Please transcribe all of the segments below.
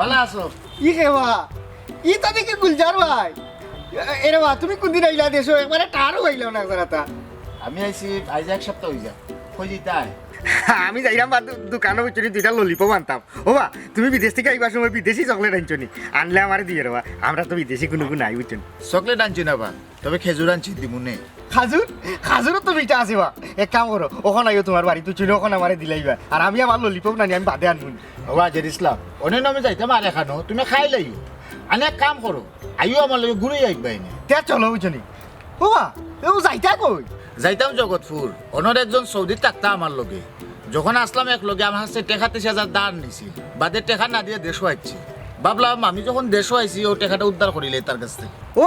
ভালো আছো? ই কেবা ই তো দেখি গুলজার ভাই এরে বা তুমি কোনদিন আইলা দেশো একবারে টারও হইলাও না একবারে আমি আইছি আজ এক সপ্তাহ হয়ে যা কই দিতাই আমি যাইলাম বা দোকানে ভিতরে দুইটা ললিপপ আনতাম ও বা তুমি বিদেশ থেকে আইবার সময় বিদেশি চকলেট আনছো নি আনলে আমার দিয়ে রে বা আমরা তো বিদেশি কোনো নাই বুঝছেন চকলেট আনছি না বা তবে খেজুর আনছি দিমুনে খাজুর খাজুরও তো মিঠা আছে বা এক কাম করো ওখান আইও তোমার বাড়ি তুই ছিল ওখানে আমারে দিলাইবা আর আমি আমার ললিপপ নানি আমি বাদে আনবো হবা জের ইসলাম অনেক নামে যাইতাম আর এখানো তুমি খাই লাইও আনে এক কাম করো আইও আমার লগে ঘুরে যাইবা এনে তে চলো বুঝছনি ও বা ও যাইতা কই যাইতাম জগৎপুর অনর একজন সৌদি থাকতা আমার লগে যখন আসলাম এক লগে আমার কাছে টেকা 30,000 দান নিছি বাদে টেকা না দিয়ে দেশও আইছি ভাবলাম আমি যখন দেশও আইছি ও টেকাটা উদ্ধার করিলে তার কাছ থেকে ও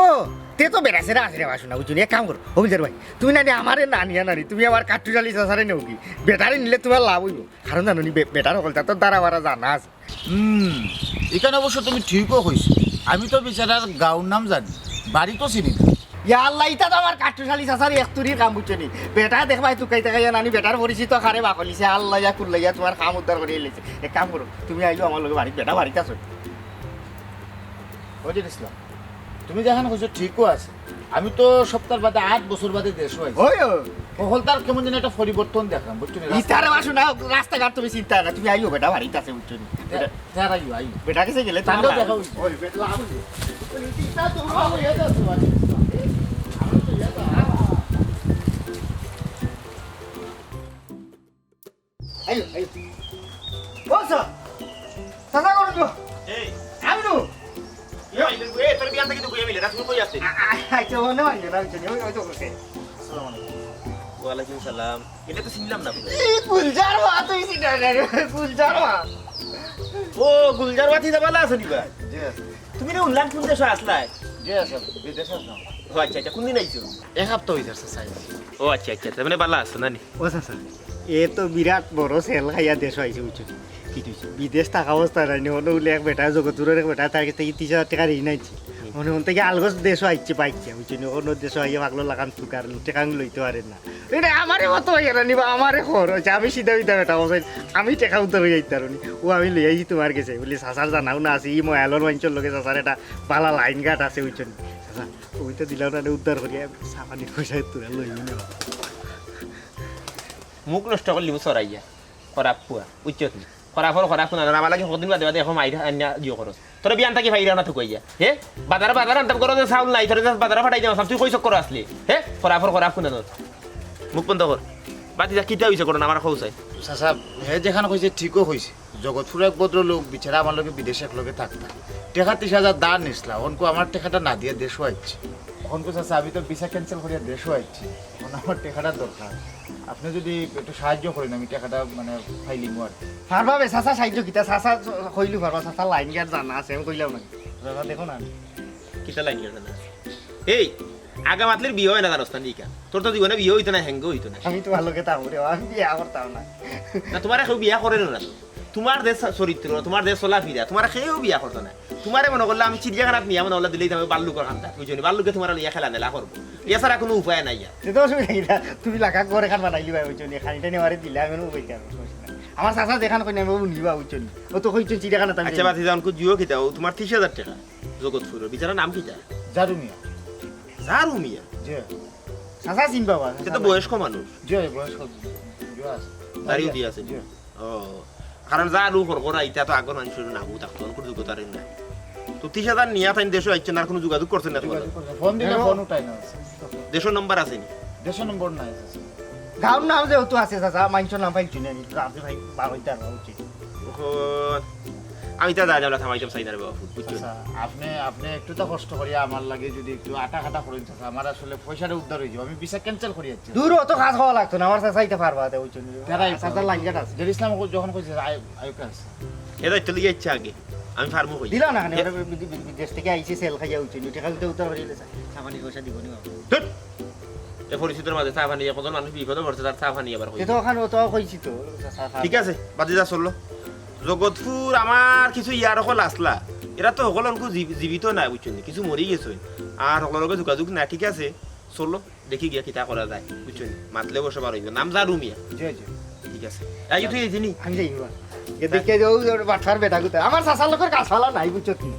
তে তো বেড়াছে রে আসে রে বাসু না বুঝছনি এক কাম করো অভিজার ভাই তুমি নানি আমারে না নিয়া নানি তুমি আমার কাঠুজালি চাষারে নেও কি বেটারে নিলে তোমার লাভ হইব কারণ জানো নি বেটার হল তা তো দ্বারা বারা জানা আছে এখানে অবশ্য তুমি ঠিকও কইছো আমি তো বিচারার গাঁওর নাম জানি বাড়ি তো চিনি না ইয়া আল্লাহ ইতা তো আমার কাঠুজালি চাষার একতুরির কাম বুঝছনি বেটা দেখবাই তুই কাইতে কাইয়া নানি বেটার পরিচিত খারে বাকলিছে আল্লাহ ইয়া কুল্লাইয়া তোমার কাম উদ্ধার করে এলেছে এক কাম করো তুমি আইলো আমার লগে বাড়ি বেটা বাড়িতে আসো বুঝে ইসলাম তুমি যেখানে কইছো ঠিকও আছে আমি তো সপ্তাহ বাদে 8 বছর বাদে দেশও আইছি ওই হল তার কেমন যেন একটা পরিবর্তন দেখলাম বুঝছো ইতারে বাসু না রাস্তাঘাট তুমি চিন্তা না তুমি আইও বেটা বাড়িতে আছে বুঝছনি আইও বেটা কাছে গেলে তান্ডব তোমার দেখা ওই বেটা লাভ হইছে। আইও আইও ও স্যার সাদা করো তো এই আমি তো এই তোর বিয়ান থেকে তো কইয়া মিলে না তুমি কই আসছে আইতো মনে হয় না বুঝছনি ওই তো করছে ওয়ালাইকুম সালাম এটা তো চিনলাম না এই গুলজার মা তুই চিনা না রে গুলজার মা ও গুলজার বাতি যাবালা আছে নিবা জি তুমি না উনলান কোন দেশে আসলাই জি আছে বিদেশে আসলাম ও আচ্ছা আচ্ছা কোন দিন আইছো এক সপ্তাহ হয়ে যাচ্ছে সাইজ ও আচ্ছা আচ্ছা তার মানে বালা আছে নানি ও স্যার এ তো বিরাট বড় সেল খাইয়া দেশ আইছে বুঝছনি কি তুইছে বিদেশ থাকা অবস্থা নাই হলো উলে এক বেটা জগতুরের এক বেটা তার কাছে 30,000 টাকা ঋণ আইছে মনে হন থেকে আলগস দেশ আইছে পাইছে বুঝছনি অন্য দেশ আইয়া পাগলো লাগান তুকার টাকা লইতে পারে না এটা আমারে মতো হইয়া না নিবা আমারে খরচ আমি সিধা বিধা বেটা বসাই আমি টাকা উদ্ধার হয়ে যাইতে পারি ও আমি লই আইছি তোমার কাছে বলি সাসার জানাও না আছে ই ময়ালর মাঞ্চর লগে সাসার এটা পালা লাইন গাট আছে বুঝছনি সাসা ওই তো দিলাম না উদ্ধার করিয়া সাফানি পয়সা তোরা লই নে মুখ নষ্ট করলি সরাইয়া খরাপ পুয়া উচ্চত খরাপ হল খরাপ শুনা আমার লাগে কদিন বাদে বাদে এখন মাইরা আন্যা জিও করস তোর বিয়ান থাকি ভাইরা না ঠুকাইয়া হে বাজার আনতাম করো চাউল নাই তোর বাজার ফাটাই যাও তুই কই চক করো আসলি হে খরাপ হল খরাপ শুনা তোর মুখ বন্ধ কর বাতি যা কিতা হইছে করো না আমার খৌসাই চাচা হে যেখানে কইছে ঠিকও হয়েছে জগৎপুর এক ভদ্র লোক বিচারা আমার লগে বিদেশে এক লগে থাকতা টেকা 30,000 দান নিসলা অনকো আমার টেকাটা না দিয়ে দেশও আইছি অনকো চাচা আমি তো ভিসা ক্যান্সেল করিয়া দেশও আইছি এখন আমার টেকাটা দরকার আপনি যদি একটু সাহায্য করেন আমি টেকাটা মানে ফাইলিং আর পারবা বে সাসা সাহায্য কিতা সাসা কইলু পারবা সাসা লাইন গার্ড জানা আছে আমি কইলাম না দাদা দেখো না কিতা লাইন গেল না এই আগা মাতলের বিয়ে হয় না জানোস না নিকা তোর তো জীবনে বিয়ে হইতো না হ্যাঙ্গ হইতো না আমি তোমার লোকে তাও রে আমি বিয়া করতাম না না তোমার কেউ বিয়া করে না তো তোমার দেশ চরিত্র তোমার দেশ চলা ফিরা তোমার কেউ বিয়া করতো না তোমারে মনে করলে আমি চিড়িয়াখানাত নিয়ে মনে হলে দিলেই তুমি বাল্লুকর খান্তা বুঝলি বাল্লুকে তোমার লিয়া খেলা নেলা করবো এছাড়া কোনো উপায় নাই আর সে তো অসুবিধা কি তুমি লাখা করে খান বানাইলি ভাই বুঝছো খানিটা নেওয়ারে দিলে আমি বইতে আমার চাচা দেখান কই আমি নিবা বুঝছো ও তো কইছো চিড়িয়াখানা তাই আচ্ছা বাতি যাও জিও খিতাও তোমার 30,000 টাকা জগৎপুরের বিচারা নাম কিটা জারু মিয়া জারু মিয়া জি চাচা চিন বাবা সে তো বয়স্ক মানুষ জি বয়স্ক জি আছে দাঁড়িয়ে দিয়ে আছে জি ও কারণ জারু করা এটা তো আগর মানুষের নামও থাকতো কোনো যোগ্যতার নাই তো 30,000 নিয়ে তাই দেশে আইছেন আর কোনো যোগাযোগ করছেন না তোমার ফোন দিলে ফোন উঠাই না দেশের নাম্বার আছে নি দেশের নম্বর নাই গাঁর নাম যে তো আছে চাচা মাইনছর নাম পাইছি না আপনি ভাই বারোইতে আর উচিত আমি তা জানি না থামাইতাম চাই না রে বাবু বুঝছো আচ্ছা আপনি আপনি একটু তো কষ্ট করি আমার লাগে যদি একটু আটা খাটা করেন চাচা আমার আসলে পয়সাটা উদ্ধার হয়ে যাবে আমি ভিসা ক্যান্সেল করে যাচ্ছি দূর অত কাজ হওয়া লাগতো না আমার চাচা ইতে পারবা তে বুঝছো তারাই চাচার লাইনটা আছে জের ইসলাম যখন কইছে আয়ুব আছে এ দায়িত্ব লিয়ে ইচ্ছা আগে আমি ফার্মও কই দিলা না বিদেশ থেকে আইসি সেল খাইয়া উঠছে টাকা দিতে উত্তর পারিলে সামানি পয়সা দিব নি ধুর! এ পরিস্থিতির মাঝে চা পানি কত মানুষ বিপদে পড়ছে তার চা পানি আবার সে তো ওখানে তো কইছি তো ঠিক আছে বাদি যা চললো জগৎপুর আমার কিছু ইয়ার সকল আসলা এরা তো সকল অঙ্ক জীবিত নাই বুঝছেন কিছু মরি গেছে আর সকলের লগে যোগাযোগ না ঠিক আছে চললো দেখি গিয়া কিতা করা যায় বুঝছেন মাতলে বসে বার হইবে নাম যা রুমিয়া জি জি ঠিক আছে এই তুই এই জিনি আমি যাইবা এ দেখে যাও বাচ্চার বেটা গুতে আমার চাচার লোকের কাজ ফালা নাই বুঝছো কি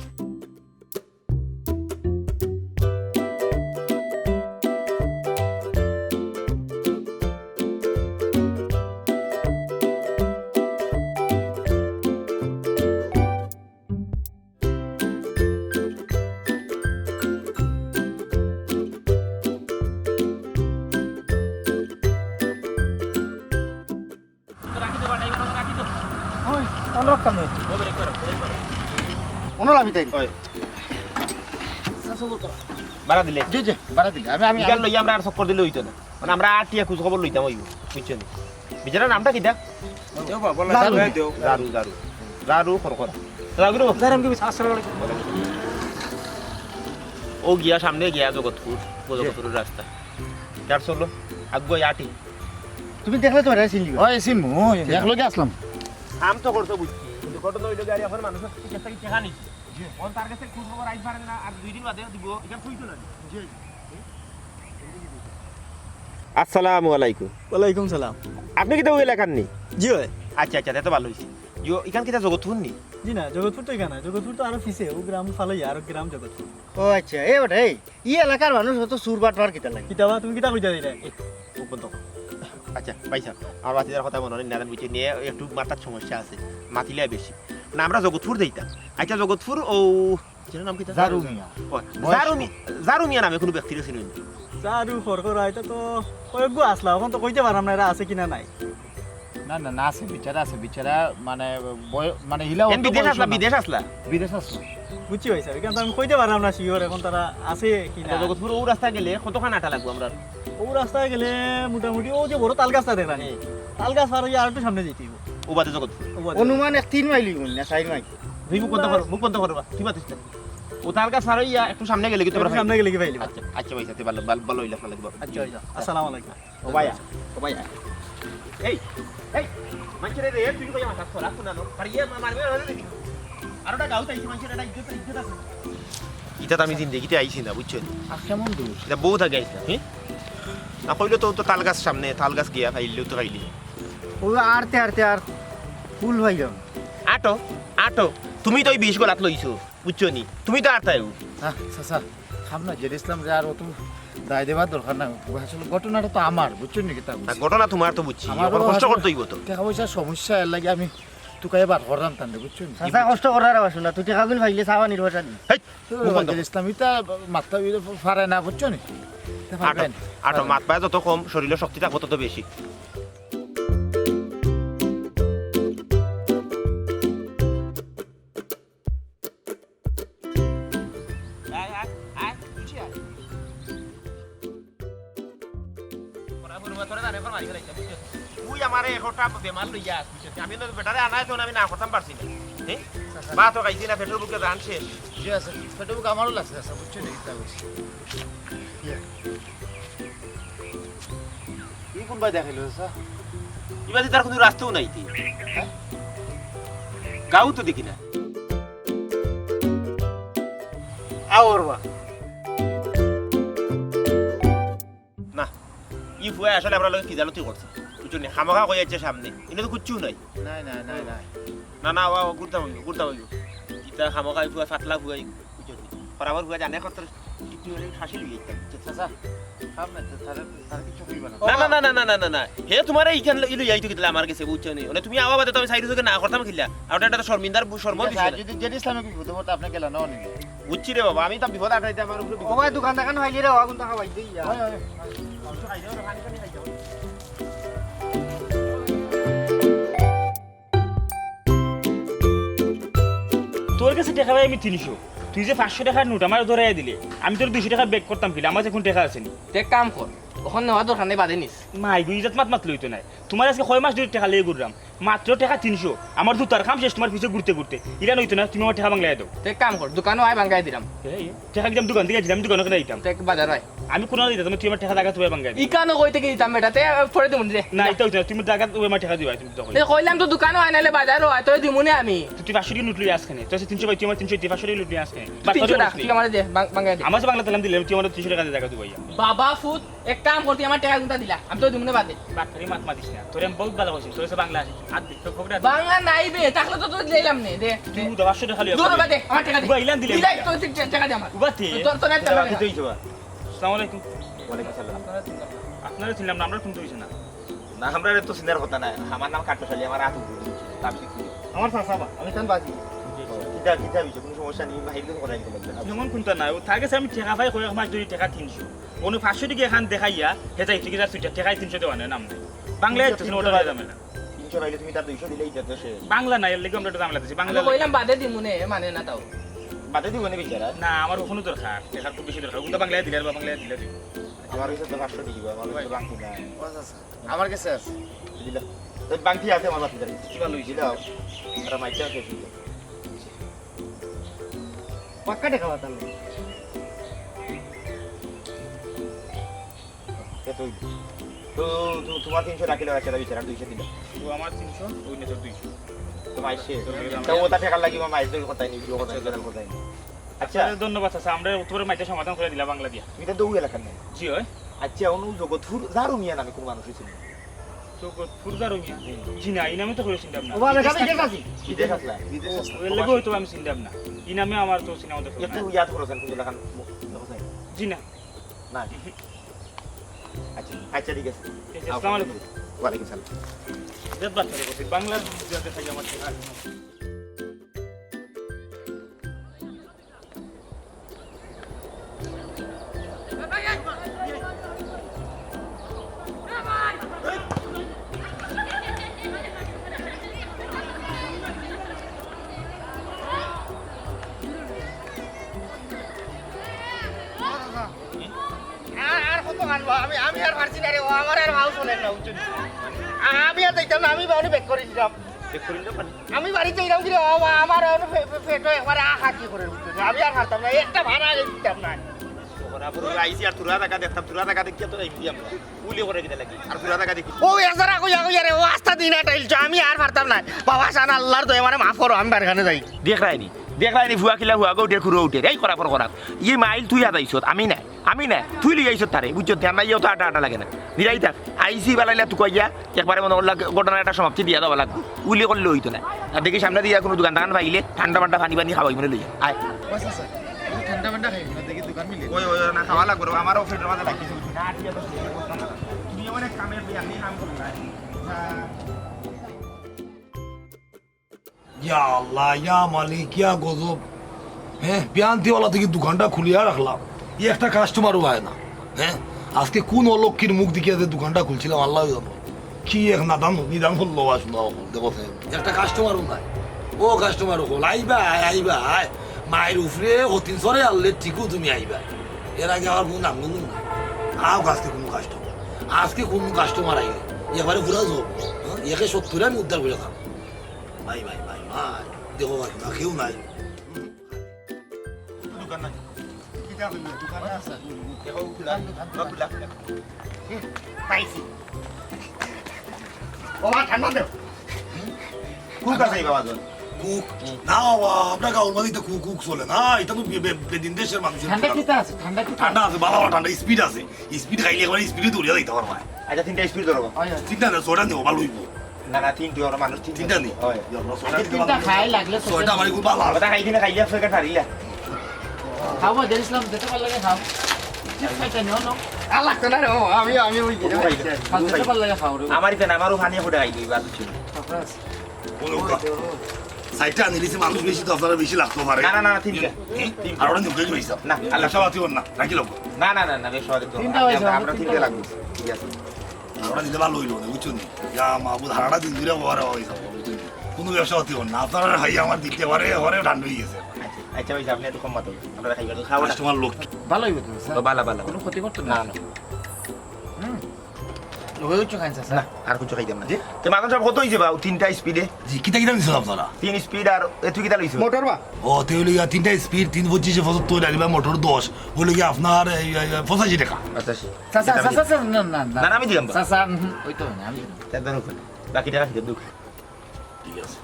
অনল আমি তাই বাড়া দিলে জি জি বাড়া দিলে আমি আমি ইগাল লইয়া আমরা আর চক্কর দিলে হইতো না মানে আমরা আটিয়া খোঁজ খবর লইতাম হইব বুঝছেন বিচারা নামটা কিটা জারু জারু জারু খরখরা জারু ও গিয়া সামনে গিয়া জগৎপুর জগৎপুরের রাস্তা যার চললো আগুয়া আটি তুমি দেখলে তো রে চিনলি ওই সিমু একলগে আসলাম আম তো করতে বুঝছি কিন্তু ঘটনা হইলো গাড়ি এখন মানুষের কাছ থেকে টাকা নিচ্ছে ওন তার কাছে খোঁজ খবর আইতে পারেন না আর 2 দিন বাদে দিব এটা খুইতো না আসসালামু আলাইকুম ওয়ালাইকুম সালাম আপনি কি তো ওই এলাকার নি জি হয় আচ্ছা আচ্ছা এত ভালো হইছে ইও এখান কিটা জগৎপুর নি জি না জগৎপুর তো এখানে জগৎপুর তো আরো পিছে ও গ্রাম ফালাই আর গ্রাম জগৎপুর ও আচ্ছা এই ওটা এই এলাকার মানুষ অত সুর বাটবার কিতা লাগে কিতাবা তুমি কিতা কইতা দিলে উপন্ত আচ্ছা পাইছা আমার বাতিদার কথা মনে হয় নারায়ণ বুঝে নিয়ে একটু মাথার সমস্যা আছে মাতিলে বেশি না আমরা জগৎপুর যাইতাম আচ্ছা জগৎপুর ও যেন নাম কি জারু মিয়া জারু মিয়া নামে কোনো ব্যক্তির ছিল না চারু ফরকরা এটা তো কয়েক আসলা এখন তো কইতে পারলাম না এরা আছে কিনা নাই না না না আছে বিচারা মানে মানে হিলা কেন বিদেশ আসলা বিদেশ আসলো বুঝছি হয়েছে এখানে তো আমি কইতে পারলাম না শিওর এখন তারা আছে কিনা জগৎপুর ও রাস্তা গেলে কতক্ষণ আটা লাগবো আমরা ও রাস্তায় গেলে মোটামুটি ও যে বড় তাল গাছটা দেখলাম তাল গাছ পার হয়ে আর একটু সামনে যেতে হইব। ও বাদে জগৎপুর ও বাদে। অনুমান 3 মাইল না 4 মাইল তুই মুখ বন্ধ করবা কি বাতিস ও তার কাছে আর একটু সামনে গেলে কিন্তু একটু সামনে গেলে কি পাইলি আচ্ছা আচ্ছা ভাই সাথে ভালো ভালো হইলা লাগবে আচ্ছা আচ্ছা আসসালামু আলাইকুম ও ভাইয়া এই এই মানুষের রে তুই কই আমার কাছে রাখো না পারিয়ে মারবে আরোটা গাউত আইছি মানুষের এটা ইজ্জত আছে এটা তো আমি জিন্দেগিতে আইছি না বুঝছেন আর কেমন দূর এটা বহুত আগে আইছি হ্যাঁ না কইলো তো তাল গাছ সামনে তাল গাছ গিয়া ফাইলেও তো খাইলি ও আরতে আর ফুল হই যাও আটো আটো তুমি তো ওই 20 গলাত লইছো বুঝছো নি তুমি তো আর তাইও হ্যাঁ চাচা খামনা জের ইসলাম যে আর অত দায় দেওয়ার দরকার না আসলে ঘটনাটা তো আমার বুঝছেন নাকি তা না ঘটনা তোমার তো বুঝছি আমারও আমার কষ্ট আসলে- করতে হইব তো টাকা পয়সার সমস্যা এর লাগে আমি তোকে এবার হরান টানতে বুঝছেন চাচা কষ্ট করার আবার শুনা তুই টাকা গুলো ভাইলে চাওয়া নির্ভর দি হেই মুখ বন্ধ জের ইসলাম ইতা মাথা পারে না বুঝছো নি আটো আটো মাত পায় যত কম শরীরের শক্তি থাকবো তত বেশি তুই আমারে একটা বেমার লইয়া আসছি আমি তো বেটারে আনাই তো আমি না করতাম পারছি না হ্যাঁ বা তো খাইছি না পেটের বুকে জান শেষ জি আছে ফেটবুক আমারও লাগছে চাচা বুঝছেন ইচ্ছা করছি কি কোন ভাই দেখাইলো চাচা এবার তার কোনো রাস্তাও নাই তি গাও তো দেখি না আওর বা না ই ফুয়ে আসলে আমরা লোক কি জানো তুই করছে কিছু নেই খামাখা কই যাচ্ছে সামনে এটা তো কিচ্ছু নাই নাই নাই নাই নাই না না ও গুড়তা হইব ইটা খামাখা ফুয়া ফাটলা ফুয়া কিছু নেই বরাবর ফুয়া জানে কত কিছু হলে ফাঁসি লইয়া চাচা সামনে তার কিছু কইবা না না না না না না না না হে তোমার এইখান ইলু যাইতো কিতলা আমার কাছে বুঝছো নি মানে তুমি আওয়া বাদে তুমি সাইড থেকে না করতাম খিলা আর এটা তো শর্মিন্দার শর্মর দিছে যদি জেড ইসলামে কি বিপদ হতো আপনি গেলা না নি বুঝছি রে বাবা আমি তো বিপদ আটাইতে আমার উপরে ও ভাই দোকান দেখান হইলি রে ও কোন টাকা পাই দেই হয় হয় তোর কাছে টাকা পাই আমি 300 তুই যে 500 টাকার নোট আমার ধরাই দিলে আমি তোর 200 টাকা ব্যাক করতাম কিনা আমার এখন টাকা আছে নি দেখ কাম কর ওখানে নেওয়া দরকার নেই বাদে নিস মাই গুইজাত মাত লইতো নাই তোমার আজকে 6 মাস ধরে টাকা লয়ে ঘুরলাম মাত্র টাকা 300 আমার দুটার কাম শেষ তোমার পিছে ঘুরতে ঘুরতে ইরা নইতো না তুমি আমার টাকা বাংলায় দাও দেখ কাম কর দোকানও আয় ভাঙ্গাই দিলাম টাকা দিলাম দোকান থেকে দিলাম দোকানে কেন দিতাম দেখ বাজার আয় আমি কোনো দিতাম তুমি আমার টাকা লাগা তুমি বাংলায় ইকানো কই থেকে দিতাম বেটা তে পরে দিমুন রে না এটা হইতো না তুমি টাকা তুমি আমার টাকা দিবা তুমি তখন দেখ কইলাম তো দোকানও আয় নালে বাজারও আয় তোরে দিমুনে আমি তুই 500 টাকা নোট লই আসখানে তুই 300 পাই তুই আমার 300 500 টাকা নোট লই আসখানে 300 টাকা ঠিক আমার দে ভাঙ্গাই দে আমার যে বাংলা দিলাম দিলে তুই আমার 300 টাকা দিয়ে টাকা দিবা বাবা ফুট এক কাম করতি আমার টাকা গুনটা দিলা আমি তো দিমুনে বাদে বাকরি মাত মাতিস না তোরে আমি বহুত ভালো কইছি তোর কাছে বাংলা আছে হাত দে তো ফকরা বাংলা নাই বে তাহলে তো তোর দিলাম নে দে তুই 500 টাকা লই দূর বাদে আমার টাকা দে উবা ইলান দিলে দিলাই তো টাকা দে আমার উবাতে তোর তো নাই টাকা তুই যাবা আসসালামু আলাইকুম ওয়ালাইকুম সালাম আপনারা ছিলাম না আমরা শুনতে হইছে না না আমরা তো চিন্তার কথা না আমার নাম কাটশালী আমার হাত উপরে তাপসি আমার চাচা বা আমি কান বাজি কিতা কিতা বিছে কোনো সমস্যা নেই বাহির থেকে করাই দিতে লাগবে যেমন কোনটা নাই ও থাকে আমি টাকা পাই কয় মাস ধরে টাকা 300 অনু 500 টাকা এখান দেখাইয়া হেতা ইতি কিটা সুইটা টাকা 300 দেওয়া না নাম নাই বাংলায় তো ওটা লয় যাবে না 300 পাইলে তুমি তার 200 দিলেই যেত সে বাংলা নাই এর লাগি আমরা দাম লাগতেছি বাংলা আমি কইলাম বাদে দিমুনে মানে না তাও বাদে দিব না বিচারা না আমার ওখানে দরকার টাকার খুব বেশি দরকার ওটা বাংলায় দিলে বা বাংলায় দিলে দিব আমার কাছে তো 500 দিব আমার কাছে বাকি নাই ও চাচা আমার কাছে আছে দিলা তো বাকি আছে আমার কাছে কি ভালো হইছে দাও আর মাইটা আছে পাক্কা টাকা বাতাল তো তো তোমার 300 রাখিলে আছে বিচারা 200 দিলা তো আমার 300 ওই নেতর 200 তো মাইছে তো ওটা টাকা লাগিব মাইছে কথাই নি ভিডিও কথা গেলাম কথাই আচ্ছা ধন্যবাদ চাচা আমরা উত্তরে মাইতে সমাধান করে দিলা বাংলা দিয়া তুমি তো ওই এলাকার না জি হয় আচ্ছা অনু জগৎপুর জারু মিয়া নামে কোন মানুষ ছিল তো ফুরদার হইয়া জি না এই নামে তো করে চিন্তাম না ও ভাই আমি কে কাছি বিদেশ আসলা বিদেশ আসলে এর লাগি হয়তো আমি চিন্তাম না এই নামে আমার তো সিনেমা দেখো একটু ইয়াদ করেছেন কোন এলাকার জি না না আচ্ছা আচ্ছা ঠিক আছে আসসালামু আলাইকুম ওয়ালাইকুম সালাম জেদ বাচ্চা দেখো বাংলার যাতে থাকি আমার টাকা আর কত আনবো আমি আর পারছি না রে ও আমার আর ভাও চলে না বুঝছেন আমি আর দেখতাম না আমি বাউনি ব্যাক করে দিলাম চেক করিন তো পানি আমি বাড়িতে এলাম কি আমার পেটো একবার আখা কি করে বুঝছেন আমি আর পারতাম না একটা ভাড়া আগে দিতাম না ওরা পুরো আইসি আর তুরা টাকা দেখতাম তুরা টাকা দেখিয়া তো এমনি আমরা উলি করে দিতে লাগি আর তুরা টাকা দেখি ও এসারা কইয়া কইয়া রে ও আস্তা দিন টাইলছ আমি আর পারতাম না বাবা সান আল্লাহর দয়া মানে মাফ করো আমি বারখানে যাই দেখ রাইনি ভুয়া কিলা ভুয়া গো খুঁড়ো উঠে এই করা পর করা ই মাইল তুই হাত আইছত আমি না তুই লিয়ে আইছত তারে বুঝছো ধ্যান নাই তো আটা লাগে না দিলাই থাক আইসি বালাইলা তুই কইয়া একবারে মনে করলা ঘটনা একটা সমাপ্তি দিয়া দেওয়া লাগবে উলি করলে হইতো না আর দেখি সামনে দিয়া কোনো দোকান টাকান পাইলে ঠান্ডা পান্ডা পানি খাওয়াই মনে লইয়া আয় ও চাচা তুমি ঠান্ডা ঠান্ডা খাই না দেখি দোকান মিলে ওই না খাওয়া লাগবে আমার অফিসের মাঝে ডাকিছে না ঠিক আছে তুমি অনেক কামের বিয়া আমি কাম করব না ইয়া আল্লাহ ইয়া মালিক ইয়া গজব হ্যাঁ পিয়ান্তিওয়ালা থেকে দোকানটা খুলিয়া রাখলাম ই একটা কাস্টমারও হয় না হ্যাঁ আজকে কোন অলক্ষীর মুখ দেখিয়ে যে দোকানটা খুলছিলাম আল্লাহ জানো কি এক নাদান নিদান হল আসলো দেখো একটা কাস্টমারও নাই ও কাস্টমারও হল আইবা আইবা মায়ের উপরে অতিন সরে আনলে ঠিকও তুমি আইবা এর আগে আমার কোনো নাম গুন না আজকে কোনো কাস্টমার আজকে কোন কাস্টমার আইলে এবারে ঘুরা যাবো হ্যাঁ একে 70 আমি উদ্ধার করে থাম ভাই ভাই ভাই ভাই দেখো ভাই না কেউ নাই দোকান নাই কিটা হইল দোকানে আছে দেখো খুলা খুলা পাইছি ও মা ঠান্ডা দেও কুক আছে বাবা জন কুক না বাবা আপনার গাঁওর মধ্যে তো কুক চলে না এটা তো বেদিন দেশের মানুষের ঠান্ডা কিতা আছে ঠান্ডা কিতা ঠান্ডা আছে ভালো ঠান্ডা স্পিড আছে স্পিড খাইলে একবার স্পিডে দৌড়িয়ে যাইতে পারবা আচ্ছা তিনটা স্পিড ধরবো চিন্তা না সোডা নিও ভালো হইব না না তিনটি ওর মানুষ চিন্তা নেই হয় কিতা খাই লাগলে সোডা আমার খুব ভালো কথা খাই কিনে খাইয়া ফেকে ফারিলা খাও বা দেরিসলাম যেতে পারলে খাও চিপস খাইতে নিও না আল্লাহ কোনা রে আমি ওই যেতে পারলে খাও রে আমারই তো না আমারও পানি ফুটে খাই দিই বাদ ছিল সাইডটা আনিলিছে মানুষ বেশি তো আপনারা বেশি লাগতো পারে না না না তিনটা আর ওরা নিউকে গেছে না আল্লাহ সবাই না নাকি লোক না না না না বেশ সবাই তো তিনটা হয়েছে, আমরা তিনটা লাগবে ঠিক আছে আমরা দিতে ভালো হইলো না বুঝছো নি ইয়া মাহবুব হারাটা দিন ধরে বড় হইছে কোনো ব্যবসা হতে না আপনারা হাই আমার দিতে পারে ওরে ঠান্ডা হয়ে গেছে আচ্ছা ভাই আপনি একটু কম মাতো আমরা খাইবার তো খাওয়া কাস্টমার লোক ভালো হইব তো স্যার বালা বালা কোনো ক্ষতি করতে না না না হয়েছে খাইছে স্যার না আর কিছু খাইতাম না তো মাথা সব কত হইছে বা তিনটা স্পিডে জি কিতা কিতা নিছিল আপনারা তিন স্পিড আর এত কিটা লইছো মোটর বা ও তে হইলো ইয়া তিনটা স্পিড 325 75 আর মোটর 10 হইলো কি আপনার 85 টাকা আচ্ছা স্যার না না না না আমি দিলাম স্যার ওই তো না আমি তার দাও বাকি টাকা দিয়ে দুঃখ ঠিক আছে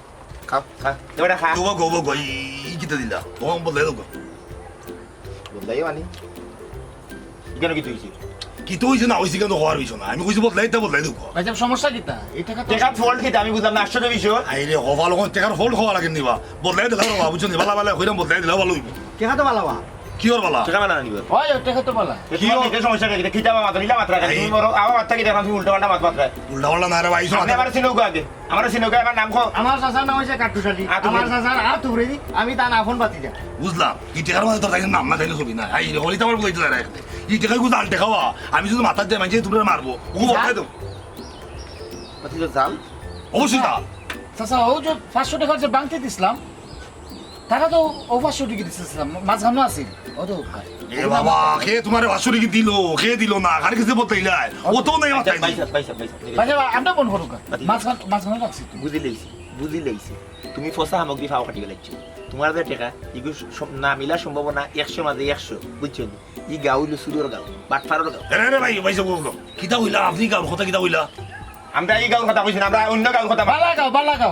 খাও খা এবারে খা গোবো গোবো গই কিতা দিলা তোমার বলে দাও বদলাই আনি কেন কি তুইছি কি তো হইছে না হইছে কেন হওয়ার হইছে না আমি কইছি বদলাই দাও ভাই সাহেব সমস্যা কিতা এই টাকা তো টেকা ফল্ট কি আমি বুঝলাম না আশ্চর্য বিষয় আইরে হওয়ার লগন টেকার ফল খাওয়া লাগে নিবা বদলাই দিলা বাবা বুঝছো নি বালা বালা কইরাম বদলাই দিলা ভালো হইব কেহা তো ভালো বা কি ওর বালা টাকা মানা নিব ওই টাকা তো বলা কি কি সমস্যা কি কিটা মাত্রা নিলা মাত্রা তুমি বড় আবার মাত্রা কি দেখো তুমি উল্টা পাল্টা মাত্রা উল্টা পাল্টা না রে ভাই আপনি আমার সিনুগা আগে আমার সিনুগা আমার নাম কো আমার চাচার নাম হইছে কাটুশালী আমার চাচার হাত উড়ে দি আমি তার আফন বাতি যা বুঝলাম এই টেকার মধ্যে তোর নাম না তাইলে ছবি না আই রে হলি তো আমার বইতে দাঁড়ায় এই টেকার গুলো আলটে খাওয়া আমি শুধু মাথার দিয়ে মাঝে তোমরা মারবো ও বদলাই দাও পাতি তো জাল অবশ্যই না চাচা ও যে 500 টাকা যে বাংতে দিছিলাম টাকা তো ও 500 টাকা দিছিলাম মাঝখানে আছে ও তো এ বাবা কে তোমার বাসুরি কি দিল কে দিল না কার কাছে বদলাইলাই ও তো নাই মাথায় পয়সা পয়সা পয়সা ভাই সাহেব আপনি কোন করুক মাঝখানে রাখছি তো বুঝি লইছি তুমি ফসা সামগ্রী খাওয়া কাটি গেলাচ্ছ তোমার যে টাকা এগুলো না মিলা সম্ভাবনা 100 মাঝে 100 বুঝছো ই গাঁও হইলো সুদর গাঁও বাটফারর গাঁও রে ভাই পয়সা বলতো কিতা হইলা আপনি গাঁর কথা কিতা হইলা আমরা এই গাঁওর কথা কইছি না আমরা অন্য গাঁওর কথা বালাগাও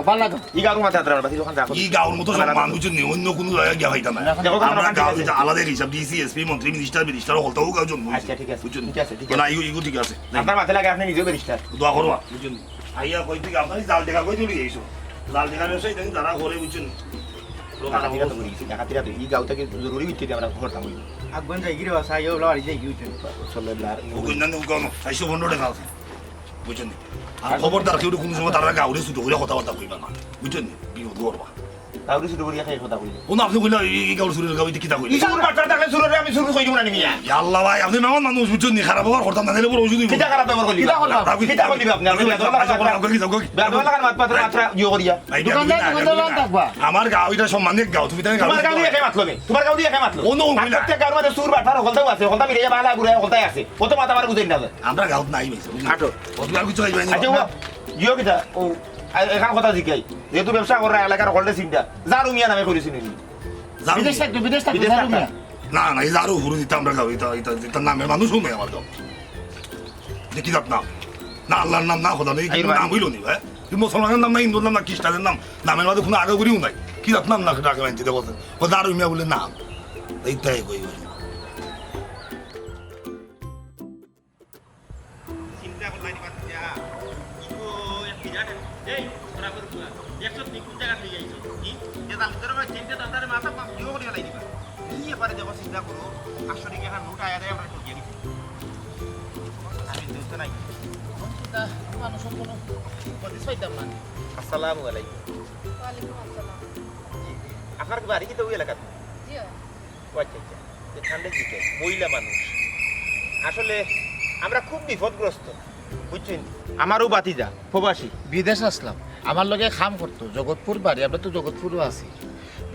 এই গাঁওর মাথা আত্রা বাতি যখন রাখো ই গাঁর মতো সম্মান বুঝছো নি অন্য কোনো জায়গায় গিয়া হইতা না দেখো আমরা গাঁও এটা আলাদা হিসাব ডিসি এসপি মন্ত্রী মিনিস্টার হলতাও গাঁও জন্ম আচ্ছা ঠিক আছে বুঝছো ঠিক আছে ঠিক না আছে ইগো ঠিক আছে আপনার মাথা লাগে আপনি নিজেও বেরিস্টার দোয়া করো বুঝছো নি আইয়া কই থেকে আপনার জাল দেখা কই তুলি এইসো জাল দেখা ব্যবসায়ী দেন যারা করে বুঝছো নি ডাকাতিরা তো করি ডাকাতিরা তো এই গাঁওটাকে জরুরি ভিত্তিতে আমরা করতাম হইলো আগবন যাই গিরে বাসা ইও লাড়ি যাই গিউতে সাল্লাল্লাহু ও কই না নো গানো 615 টাকা আছে বুঝছো নি আর খবরদার কেউ কোনো সময় তারা গাঁওরে ছুটো করে কথাবার্তা কইবা না বুঝছো নি বিপদ করবা তাহলে শুধু করিয়া খাই কথা কইলো ও না আপনি কইলা এই গাঁওর সুরের গাঁও কিতা কইলা ইসুর বাটার থাকলে সুরে আমি সুরে কই দিব না নিমিয়া আল্লাহ ভাই আপনি মেমন মানুষ বুঝছেন নি খারাপ হওয়ার কথা না দিলে বড় ওষুধ কিটা খারাপ ব্যবহার করলি কিটা করলি আপনি আপনি ব্যবহার লাগার মাত্রা ইয়ে করিয়া দোকানদার থাকবা আমার গাঁও এটা সম্মানের গাঁও তুমি তাই তোমার গাঁও দিয়ে খাই মাতলো তোমার গাঁও দিয়ে খাই মাতলো অন্য মহিলা। প্রত্যেক গাঁওর মধ্যে সুর বাটার হলতাও আছে হলতা মিলে বালা বুড়া হলতাই আছে ও তো মাথা মার বুঝাই না আমরা গাঁও নাই ভাইছে আটো অসুবিধা কিছু হইবে না আচ্ছা ও ইয়ে কিটা ও এখান কথা জিকাই যেহেতু ব্যবসা করে এলাকার হলদে চিন্তা জারু মিয়া নামে করেছি নি বিদেশ থাকতো বিদেশ থাকতো। না না এই যারও হুরু দিতে আমরা গাঁও এটা এটা এটা নামের মানুষ শুনে আমার গাঁও দেখি যাত না না আল্লাহর নাম না খোদা নেই কিন্তু নাম হইল নি ভাই কিন্তু মুসলমানের নাম না হিন্দুর নাম না খ্রিস্টানের নাম নামের মধ্যে কোনো আগে করিও নাই কি যাত নাম না ডাকে মানতে দেখো ও দারু মিয়া বলে নাম এইটাই কই ভাই চিন্তা করলাই নি বাচ্চা ইগো এক বিরাট এই তোরা করে পুরা 100 নি কোন জায়গা থেকে আইছো কি যে দাম তোরা ভাই চিন্তা দাদারে মাথা ইগো করে লাই দিবা কি এবারে দেখো চিন্তা করো 500 টাকা এখন নোট আয়া দেয় আমরা ঠকিয়ে দিই আমি দোস্ত নাই মানুষের কোনো প্রতি পাইতাম না আসসালামু আলাইকুম ওয়ালাইকুম আসসালাম। আপনার বাড়ি কি তো ওই এলাকা জি হয়। আচ্ছা আচ্ছা যে ঠান্ডা দিকে মহিলা মানুষ আসলে আমরা খুব বিপদগ্রস্ত বুঝছেন আমারও বাতিজা প্রবাসী বিদেশ আসলাম আমার লগে খাম করতো জগৎপুর বাড়ি আমরা তো জগৎপুরও আছি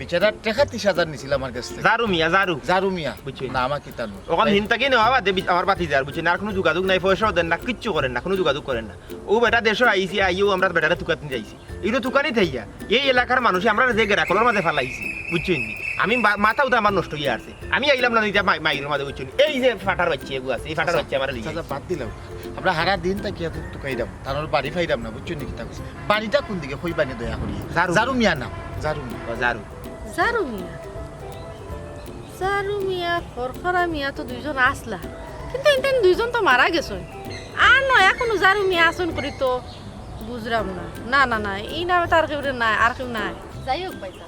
বিচারা টেকা 30,000 নিছিল আমার কাছ থেকে জারু মিয়া জারু জারু মিয়া বুঝছি। না আমার কিতা নয় ওখানে হিনতাকে নেওয়া বাদে আমার বাতি যার বুঝছেন আর কোনো যোগাযোগ নাই পয়সাও দেন না কিচ্ছু করেন না কোনো যোগাযোগ করেন না ও বেটা দেশে আইসি আইও আমরা বেটারে তুকাতে যাইছি এইটা তুকানি থাইয়া এই এলাকার মানুষ আমরা যে গেরাকলের মাঝে ফালাইছি বুঝছেন নি আমি মাথা উঠে আমার নষ্ট হয়ে আসছে আমি আইলাম না নিতে মাইরের মাঝে বুঝছেন এই যে ফাটার বাচ্চা এগু আছে এই ফাটার বাচ্চা আমার লিগে চাচা বাদ দিলাম আমরা হারা দিন তাকি এত টুকাইরাম তার বাড়ি ফাইরাম না বুঝছো নি কিতা কইছে বাড়িটা কোন দিকে কই বানি দয়া করি জারু। জারু মিয়া নাম জারু মিয়া জারু জারু মিয়া জারু মিয়া খরখরা মিয়া তো দুইজন আসলা কিন্তু ইন্টেন দুইজন তো মারা গেছেন আর নয় এখনো জারু মিয়া আসন করি তো বুঝলাম না না না না এই নামে তার কেউ নাই আর কেউ নাই যাই হোক ভাইটা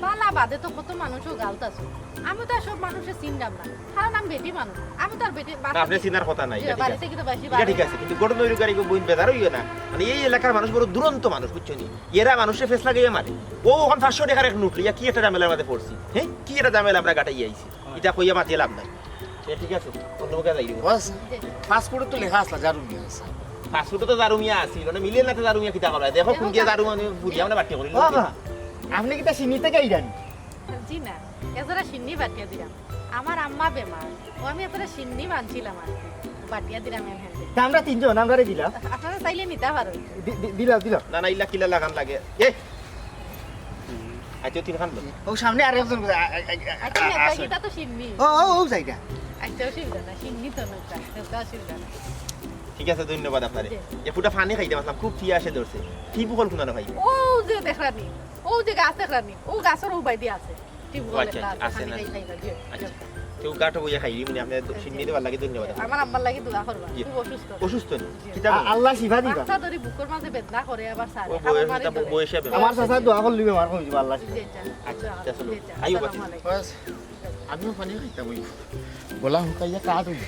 পালা বাদে তো কত মানুষও গালত আছে আমি তো আর সব মানুষের চিনলাম না কারণ আমি বেটি মানুষ আমি তো আর বেটি আপনি চিনার কথা নাই এটা ঠিক বাড়িতে আছে কিন্তু বেশি এটা ঠিক আছে কিন্তু গড় নইর গাড়ি বইন বেজার হইও না মানে এই এলাকার মানুষ বড় দুরন্ত মানুষ বুঝছো নি এরা মানুষের ফেস লাগাইয়া মারে ও ওখান 500 টাকার এক নোট লইয়া কি একটা ঝামেলার মধ্যে পড়ছি হ্যাঁ কি একটা ঝামেলা আমরা গাটাই আইছি এটা কইয়া মাতিয়ে লাভ নাই ঠিক আছে অন্য লোকে যাই দিব বাস পাসপোর্টে তো লেখা আসলা জারু মিয়া আছে পাসপোর্টে তো জারুমিয়া আছিল মানে মিলিয়ে না তো জারুমিয়া কিতা করা দেখো কোন গিয়া জারু মানে বুঝিয়া আমরা বাটি করিল বাবা আপনি কি তা চিনি থেকে আইরান জি না এছাড়া সিন্নি বাটিয়া দিলাম আমার আম্মা বেমার ও আমি এছাড়া সিন্নি বানছিলাম আর কি। বাটিয়া দিলাম এখান থেকে তা আমরা তিনজন আমরা দিলাম আপনারা চাইলে নিতে পারো দিলাম দিলাম না না ইলা কিলা লাগান লাগে এ আইতো তিন খান ও সামনে আর একজন আচ্ছা এটা তো সিন্নি ও ও ও জায়গা আচ্ছা অসুবিধা না সিন্নি তো নৌকা নৌকা অসুবিধা না ঠিক আছে ধন্যবাদ আপনারে এ ফুটা পানি খাইতে পারলাম খুব ফিয়া আসে ধরছে কি বুকল কোনা ভাই ও যে দেখরানি ও যে গাছ দেখরানি ও গাছের উপায় দিয়ে আছে ঠিক বলে আচ্ছা, আছে না। আচ্ছা কেউ গাটো বইয়া খাইলি মানে আপনি সিন্নি দেওয়ার লাগে ধন্যবাদ আমার আম্মার লাগি দোয়া করবা জি। খুব অসুস্থ অসুস্থ নি কিতা আল্লাহ শিফা দিবা বাচ্চা ধরে বুকের মাঝে বেদনা করে আবার সারে ও বয়স বয়সে আমার চাচা দোয়া করলি আমার কই দিবা আল্লাহ শিফা আচ্ছা চলো আইও বাতি বাস আমিও পানি খাইতাম ওই গলা হুকাইয়া কাজ হই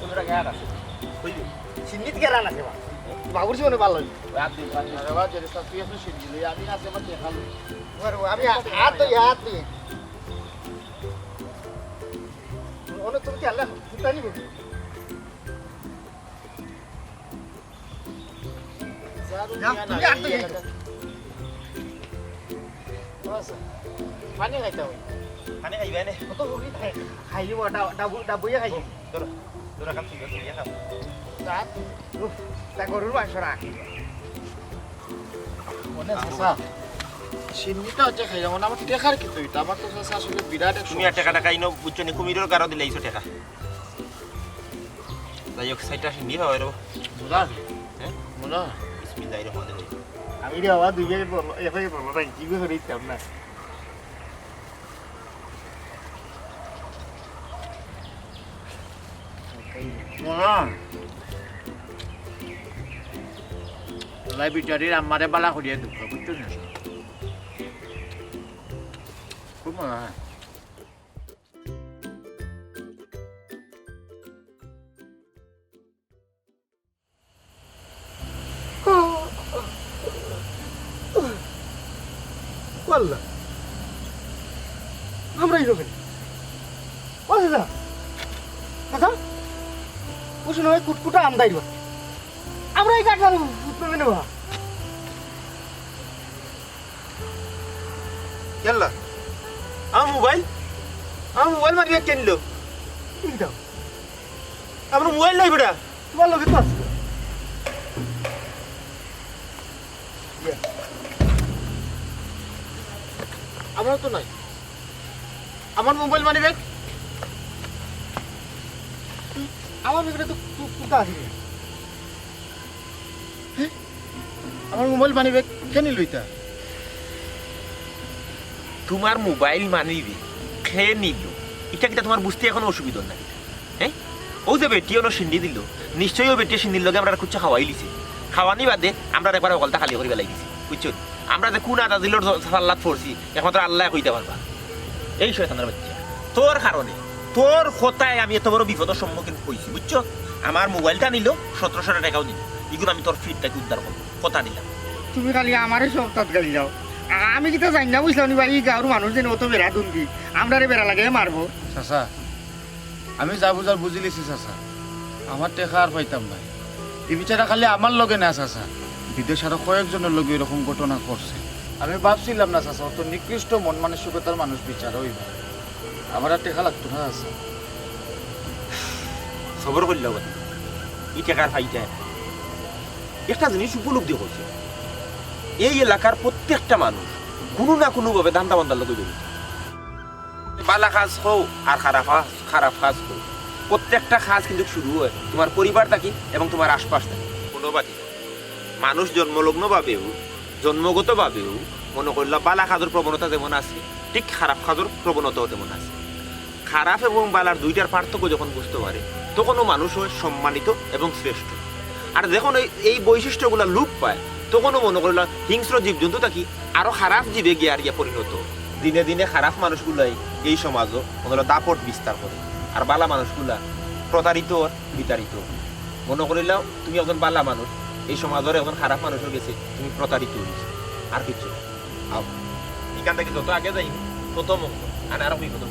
তোমরা গায়া আছে কইলি সিন্নি থেকে রান আছে বাবুর জীবনে ভালো আরে বাবা যদি তুই এসে শিখলি আমি আছে আমার দেখালো আমি হাত তো হাত দিয়ে ওনে তুমি কি আল্লাহ ফুটানি বলি জারু না, মিয়া তুমি না আর তো এই এলাকা- বাস পানি খাইতাম পানি খাইবে নে কত হবি খাইলি ডাবুইয়া খাইলি তোরা তোরা কাম ঠিক আছে ইয়া খাও তা গরুর মাংস রাখ মনে চাচা সিন্নিটা হচ্ছে খাইলাম না আমার টেকার কিন্তু এটা আমার তো চাচা আসলে বিরাট এক তুমি আর টাকা টাকা ইনো বুঝছো নি কুমিরের গারো দিলে এইসো টাকা যাই হোক সাইটা সিন্নি হবে রে মজা হ্যাঁ মজা বিসমিল্লাহির রহমানির রহিম আমি রে বাবা দুই প্যাকেট বললো এক প্যাকেট বললো তাই কি করে দিতাম না মজা লাইব্রেরির আমারে বালা করিয়া দুঃখ বুঝছো না খুব মজা আল্লাহ আমরাই রবেন ও দাদা দাদা বুঝুন ওই কুটকুটা আমদাই রব আমরা এই কাঠ উঠবে নেবা ইয়াল্লা আমার মোবাইল মারিয়া কেনলো কি দাও আমার মোবাইল নাই বেটা তোমার লোকে তো আছে আমারও তো নাই আমার মোবাইল মানি ব্যাগ আমার ভিতরে তো কুটা আছে আমার মোবাইল মানি ব্যাগ কেন লইতা তোমার মোবাইল মানিবি খেয়ে নিল এটা কিটা তোমার বুঝতে এখন অসুবিধা নাই হ্যাঁ ও যে বেটি অন্য সিন্ডি দিল নিশ্চয়ই ও বেটি সিন্ডির লগে আমরা কুচ্ছা খাওয়াই লিছি খাওয়ানি বাদে আমরা একবার অকলটা খালি করে বেলাই দিছি বুঝছো আমরা যে কোন আদা দিল সাল্লাত পড়ছি একমাত্র আল্লাহ কইতে পারবা এই শয়তানের বাচ্চা তোর কারণে তোর কথায় আমি এত বড় বিপদের সম্মুখীন হয়েছি বুঝছো আমার মোবাইলটা নিল 1700 টাকাও নিল এগুলো আমি তোর ফিটটাকে উদ্ধার করবো কথা দিলাম তুমি খালি আমারই সব তাত গালি যাও আমি কি তো জানি না বুঝলাম ভাই এই গাঁর মানুষ যেন অত বেড়া দুন্দি আমরা বেড়া লাগে মারবো চাচা আমি যা বুঝার বুঝি লিছি চাচা আমার টেকা আর পাইতাম ভাই এই বিচারা খালি আমার লগে না চাচা, বিদেশ আরো কয়েকজনের লগে এরকম ঘটনা করছে। আমি ভাবছিলাম না চাচা অত নিকৃষ্ট মন মানসিকতার মানুষ বিচার হইব, আমার আর টেকা লাগতো না চাচা। সবর করল ই টেকার ফাইটা একটা জিনিস উপলব্ধি করছে, এই এলাকার প্রত্যেকটা মানুষ কোনো না কোনোভাবে দান্দা বান্দার লোক জড়িত। বালা কাজ হোক আর খারাপ কাজ হোক, প্রত্যেকটা কাজ কিন্তু শুরু হয় তোমার পরিবার থাকি এবং তোমার আশপাশ থাকি। কোনো বাকি মানুষ জন্মলগ্নভাবেও জন্মগতভাবেও মনে করল বালা কাজের প্রবণতা যেমন আছে, ঠিক খারাপ কাজের প্রবণতাও তেমন আছে। খারাপ এবং বালার দুইটার পার্থক্য যখন বুঝতে পারে তখনও মানুষ হয় সম্মানিত এবং শ্রেষ্ঠ। আর যখন এই বৈশিষ্ট্যগুলো লোপ পায় তখনও মনে করল হিংস্র জীবজন্তু থাকি আরো খারাপ জীবে গিয়ে আর গিয়া পরিণত। দিনে দিনে খারাপ মানুষগুলাই এই সমাজও মনে হলো দাপট বিস্তার করে, আর বালা মানুষগুলা প্রতারিত আর বিতাড়িত। মনে করিলাম তুমি একজন বালা মানুষ, এই সমাজের একজন খারাপ মানুষও গেছে, তুমি প্রতারিত হয়েছে আর কিছু। এখান থেকে যত আগে যাই তত মুক্ত আর আরো বিপদ।